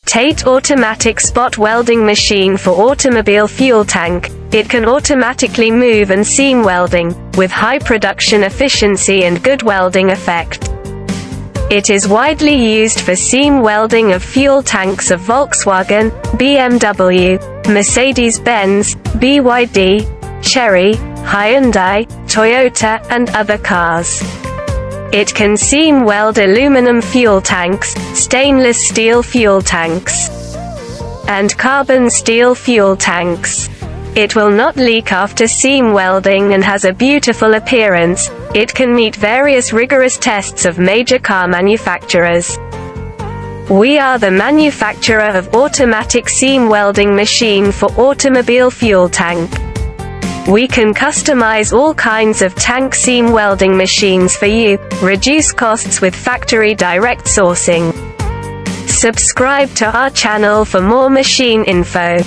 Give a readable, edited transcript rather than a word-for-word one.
TATE automatic spot welding machine for automobile fuel tank. It can automatically move and seam welding, with high production efficiency and good welding effect. It is widely used for seam welding of fuel tanks of Volkswagen, BMW, Mercedes-Benz, BYD, Chery, Hyundai, Toyota, and other cars. It can seam weld aluminum fuel tanks, stainless steel fuel tanks, and carbon steel fuel tanks. It will not leak after seam welding and has a beautiful appearance. It can meet various rigorous tests of major car manufacturers. We are the manufacturer of automatic seam welding machine for automobile fuel tank. We can customize all kinds of tank seam welding machines for you, reduce costs with factory direct sourcing. Subscribe to our channel for more machine info.